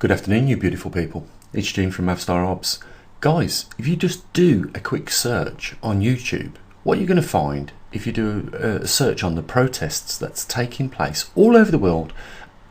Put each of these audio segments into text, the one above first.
Good afternoon, you beautiful people. It's Gene from maverickstar Obs. Guys, if you just do a quick search on YouTube, what you're going to find, if you do a search on the protests that's taking place all over the world,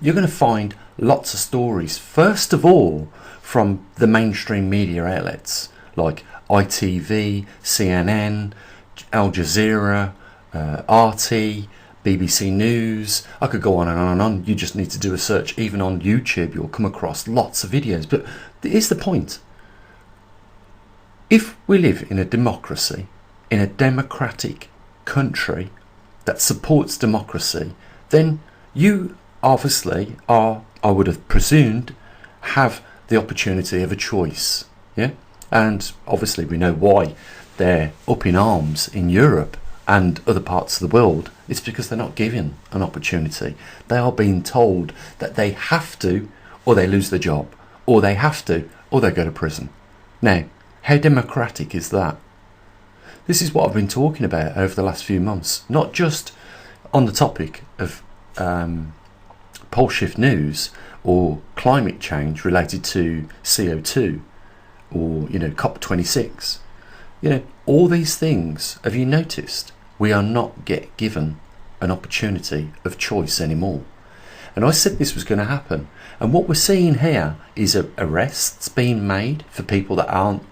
you're going to find lots of stories. First of all, from the mainstream media outlets like ITV, CNN, Al Jazeera, RT, BBC News. I could go on and on and on. You just need to do a search. Even on YouTube, you'll come across lots of videos. But here's the point. If we live in a democracy, in a democratic country that supports democracy, then you obviously are, I would have presumed, have the opportunity of a choice. Yeah? And obviously we know why they're up in arms in Europe and other parts of the world. It's because they're not given an opportunity. They are being told that they have to, or they lose their job, or they have to, or they go to prison. Now, how democratic is that? This is what I've been talking about over the last few months, not just on the topic of pole shift news or climate change related to CO2 or, COP26. All these things, have you noticed? We are not given an opportunity of choice anymore. And I said this was going to happen. And what we're seeing here is arrests being made for people that aren't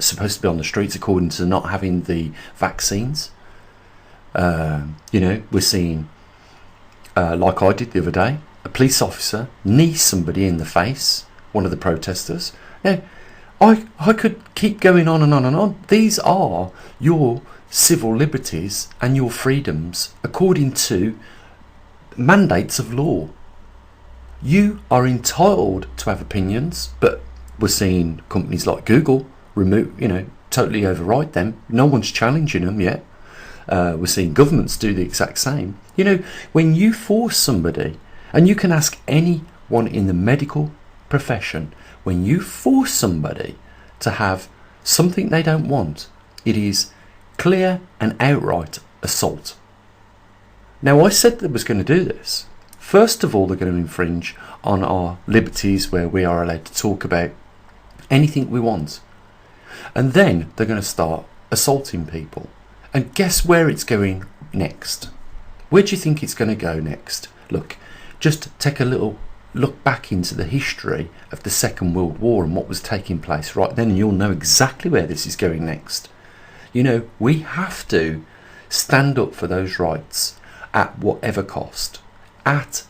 supposed to be on the streets according to not having the vaccines. We're seeing, like I did the other day, a police officer knee somebody in the face, one of the protesters. Now, I could keep going on and on and on. These are your civil liberties and your freedoms according to mandates of law. You are entitled to have opinions, but we're seeing companies like Google totally override them. No one's challenging them yet. We're seeing governments do the exact same. When you force somebody, and you can ask anyone in the medical profession, when you force somebody to have something they don't want, it is clear and outright assault. Now, I said they was going to do this. First of all, they're going to infringe on our liberties, where we are allowed to talk about anything we want. And then they're going to start assaulting people. And guess where it's going next? Where do you think it's going to go next? Look, just take a little look back into the history of the Second World War and what was taking place right then, and you'll know exactly where this is going next. We have to stand up for those rights at whatever cost, at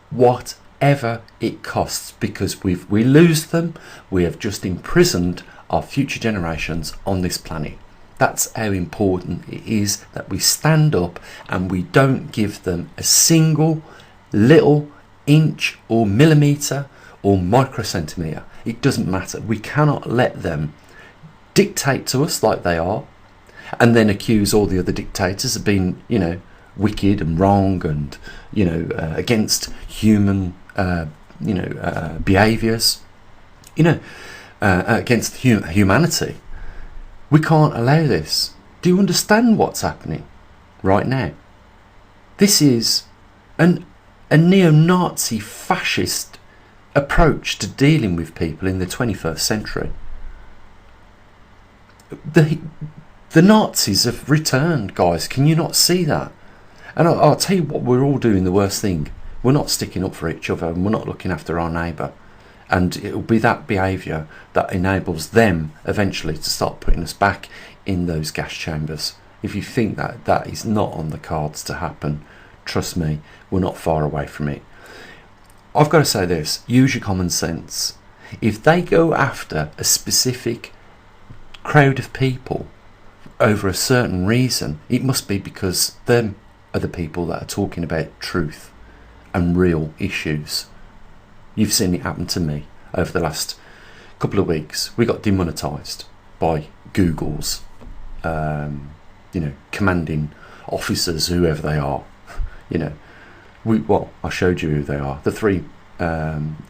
whatever it costs, because if we lose them, we have just imprisoned our future generations on this planet. That's how important it is that we stand up and we don't give them a single little inch or millimetre or microcentimetre. It doesn't matter. We cannot let them dictate to us like they are, and then accuse all the other dictators of being, wicked and wrong and, against human, behaviours, against humanity. We can't allow this. Do you understand what's happening right now? This is a neo-Nazi fascist approach to dealing with people in the 21st century. The Nazis have returned, guys. Can you not see that? And I'll tell you what, we're all doing the worst thing. We're not sticking up for each other, and we're not looking after our neighbour. And it'll be that behaviour that enables them eventually to start putting us back in those gas chambers. If you think that is not on the cards to happen, trust me, we're not far away from it. I've got to say this, use your common sense. If they go after a specific crowd of people over a certain reason, it must be because them are the people that are talking about truth and real issues. You've seen it happen to me over the last couple of weeks. We got demonetised by Google's commanding officers, whoever they are. I showed you who they are. The three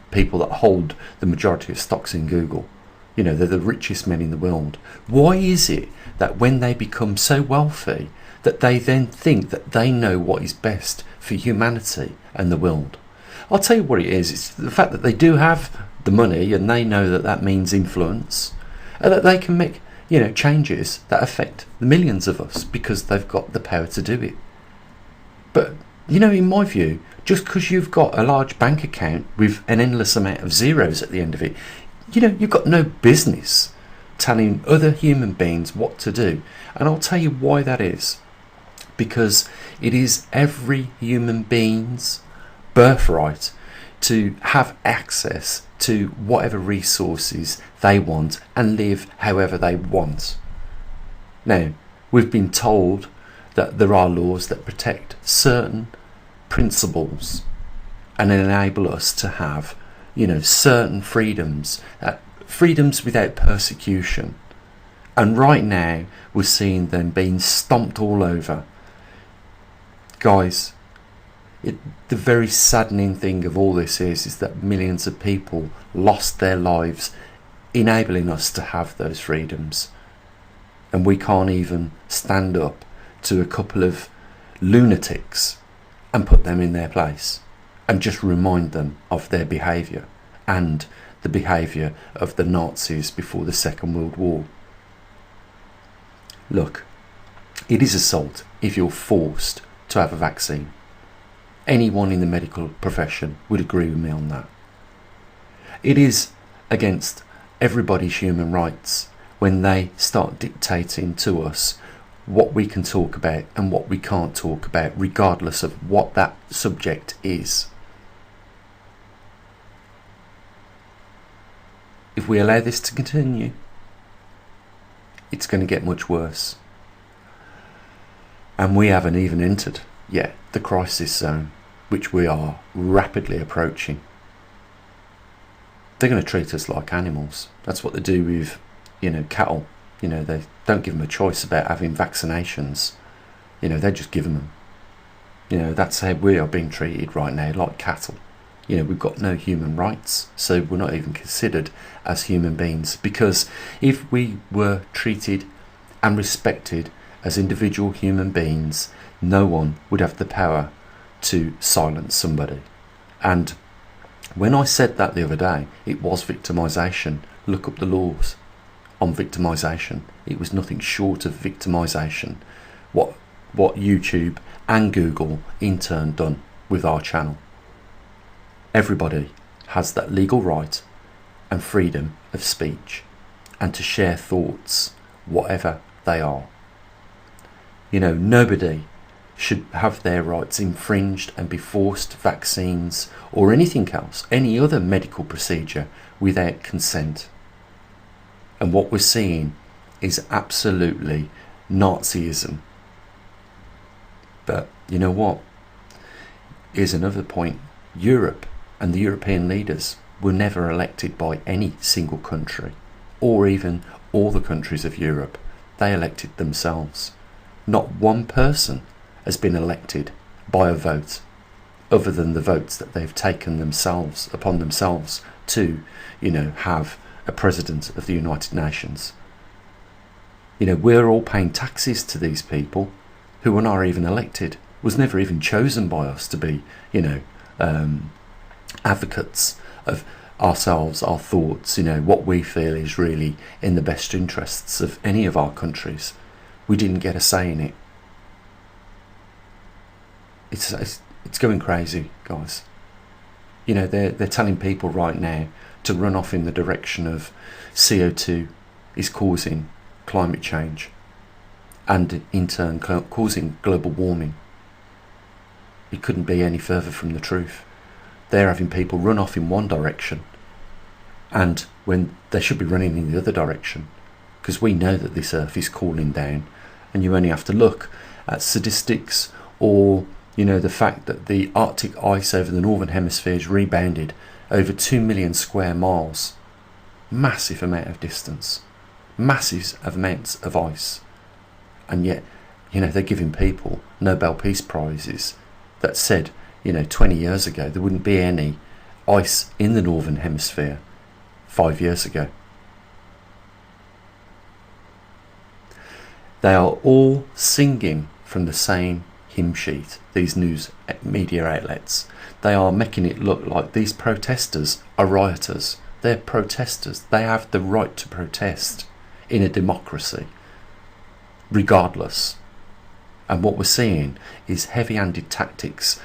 people that hold the majority of stocks in Google. They're the richest men in the world. Why is it that when they become so wealthy that they then think that they know what is best for humanity and the world? I'll tell you what it is. It's the fact that they do have the money, and they know that that means influence, and that they can make, you know, changes that affect the millions of us because they've got the power to do it. But, you know, in my view, just because you've got a large bank account with an endless amount of zeros at the end of it, you know, you've got no business telling other human beings what to do. And I'll tell you why that is. Because it is every human being's birthright to have access to whatever resources they want and live however they want. Now, we've been told that there are laws that protect certain principles and enable us to have, you know, certain freedoms, freedoms without persecution. And right now we're seeing them being stomped all over. Guys, the very saddening thing of all this is that millions of people lost their lives enabling us to have those freedoms, and we can't even stand up to a couple of lunatics and put them in their place and just remind them of their behaviour and the behaviour of the Nazis before the Second World War. Look, it is assault if you're forced to have a vaccine. Anyone in the medical profession would agree with me on that. It is against everybody's human rights when they start dictating to us what we can talk about and what we can't talk about, regardless of what that subject is. If we allow this to continue, it's going to get much worse. And we haven't even entered yet the crisis zone, which we are rapidly approaching. They're going to treat us like animals. That's what they do with, you know, cattle. You know, they don't give them a choice about having vaccinations. You know, they just give them. You know, that's how we are being treated right now, like cattle. You know, we've got no human rights, so we're not even considered as human beings. Because if we were treated and respected as individual human beings, no one would have the power to silence somebody. And when I said that the other day, it was victimisation. Look up the laws on victimisation. It was nothing short of victimisation. What YouTube and Google in turn done with our channel. Everybody has that legal right and freedom of speech and to share thoughts, whatever they are. You know, nobody should have their rights infringed and be forced vaccines or anything else, any other medical procedure without consent. And what we're seeing is absolutely Nazism. But you know what? Here's another point. Europe and the European leaders were never elected by any single country, or even all the countries of Europe. They elected themselves. Not one person has been elected by a vote, other than the votes that they've taken themselves upon themselves to, you know, have a president of the United Nations. You know, we're all paying taxes to these people who are not even elected, was never even chosen by us to be, you know, advocates of ourselves, our thoughts, you know, what we feel is really in the best interests of any of our countries. We didn't get a say in it. It's going crazy, guys. You know, they're telling people right now to run off in the direction of CO2 is causing climate change and in turn causing global warming. It couldn't be any further from the truth. They're having people run off in one direction and when they should be running in the other direction, because we know that this earth is cooling down, and you only have to look at statistics or, you know, the fact that the Arctic ice over the northern hemisphere has rebounded over 2 million square miles. Massive amount of distance, massive amounts of ice, and yet, you know, they're giving people Nobel Peace Prizes that said, you know, 20 years ago there wouldn't be any ice in the northern hemisphere 5 years ago. They are all singing from the same hymn sheet, these news media outlets. They are making it look like these protesters are rioters. They're protesters. They have the right to protest in a democracy, regardless. And what we're seeing is heavy-handed tactics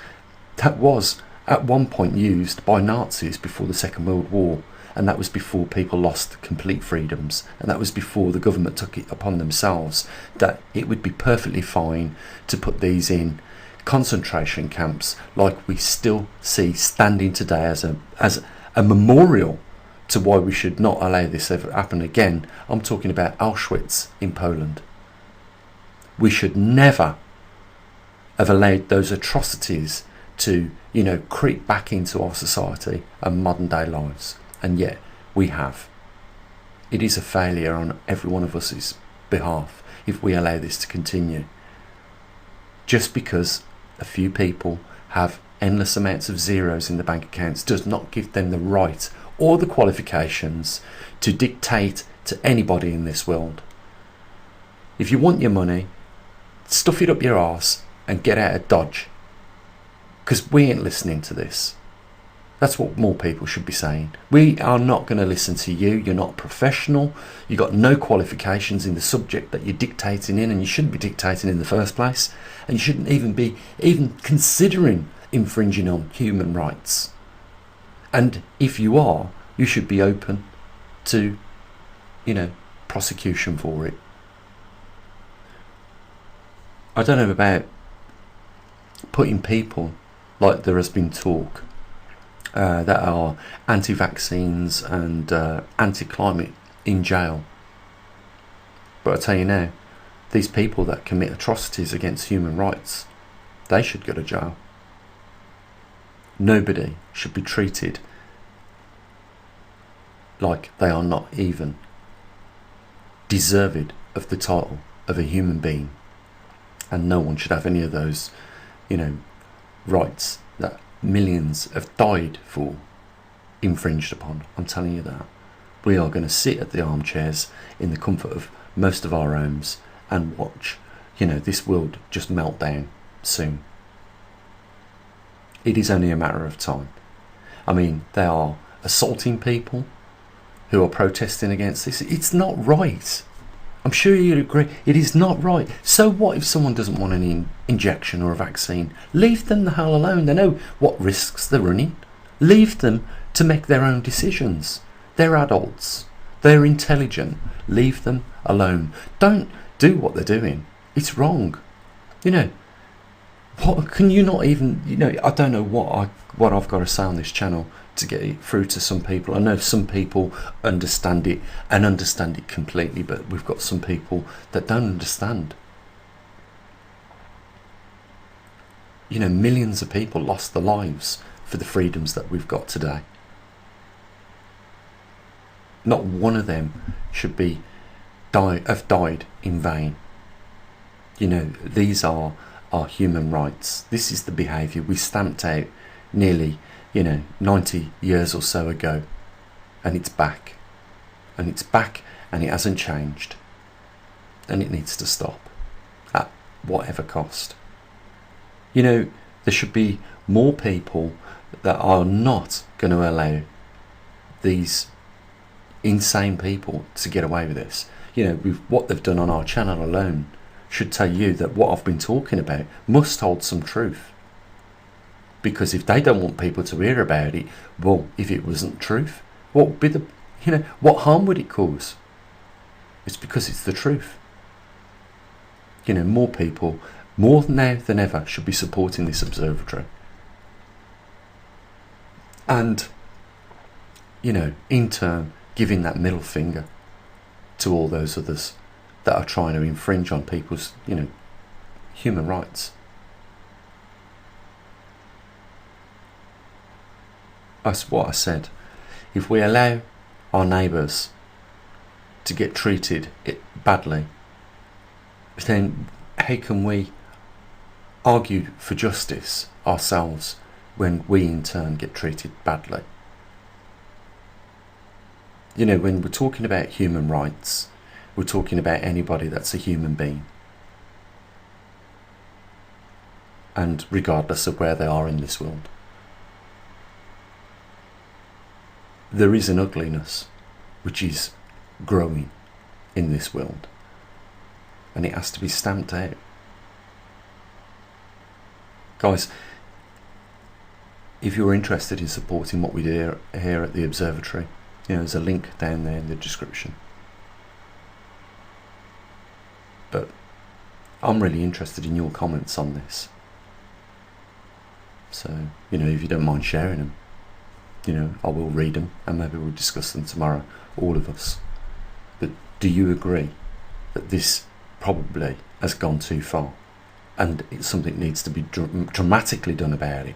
that was at one point used by Nazis before the Second World War, and that was before people lost complete freedoms, and that was before the government took it upon themselves that it would be perfectly fine to put these in concentration camps, like we still see standing today as a memorial to why we should not allow this ever happen again. I'm talking about Auschwitz in Poland. We should never have allowed those atrocities to, creep back into our society and modern day lives, and yet we have. It is a failure on every one of us's behalf if we allow this to continue. Just because a few people have endless amounts of zeros in the bank accounts does not give them the right or the qualifications to dictate to anybody in this world. If you want your money, stuff it up your arse and get out of Dodge, because we ain't listening to this. That's what more people should be saying. We are not going to listen to you. You're not professional. You've got no qualifications in the subject that you're dictating in, and you shouldn't be dictating in the first place, and you shouldn't even be considering infringing on human rights. And if you are, you should be open to prosecution for it. I don't know about putting people, like there has been talk, that are anti-vaccines and anti-climate in jail. But I tell you now, these people that commit atrocities against human rights, they should go to jail. Nobody should be treated like they are not even deserved of the title of a human being. And no one should have any of those, rights that millions have died for infringed upon. I'm telling you that. We are going to sit at the armchairs in the comfort of most of our homes and watch, this world just melt down soon. It is only a matter of time. I mean, they are assaulting people who are protesting against this. It's not right. I'm sure you'd agree. It is not right. So what if someone doesn't want an injection or a vaccine? Leave them the hell alone. They know what risks they're running. Leave them to make their own decisions. They're adults. They're intelligent. Leave them alone. Don't do what they're doing. It's wrong. What can you not even? I don't know what I've got to say on this channel to get it through to some people. I know some people understand it and understand it completely, but we've got some people that don't understand. Millions of people lost their lives for the freedoms that we've got today. Not one of them should have died in vain. These are our human rights. This is the behaviour we stamped out nearly 90 years or so ago, and it's back, and it hasn't changed, and it needs to stop at whatever cost. There should be more people that are not going to allow these insane people to get away with this. With what they've done on our channel alone should tell you that what I've been talking about must hold some truth. Because if they don't want people to hear about it, well, if it wasn't truth, what would be what harm would it cause? It's because it's the truth. More people, more now than ever, should be supporting this observatory. And, in turn, giving that middle finger to all those others that are trying to infringe on people's, human rights. That's what I said. If we allow our neighbours to get treated badly, then how can we argue for justice ourselves when we in turn get treated badly? When we're talking about human rights, we're talking about anybody that's a human being, and regardless of where they are in this world. there is an ugliness which is growing in this world, and it has to be stamped out. Guys, if you're interested in supporting what we do here at the Observatory, there's a link down there in the description. But I'm really interested in your comments on this. So, if you don't mind sharing them, I will read them and maybe we'll discuss them tomorrow, all of us. But do you agree that this probably has gone too far and something needs to be dramatically done about it?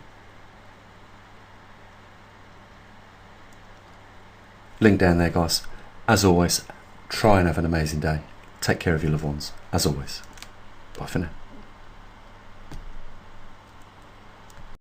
Link down there, guys. As always, try and have an amazing day. Take care of your loved ones. As always. Bye for now.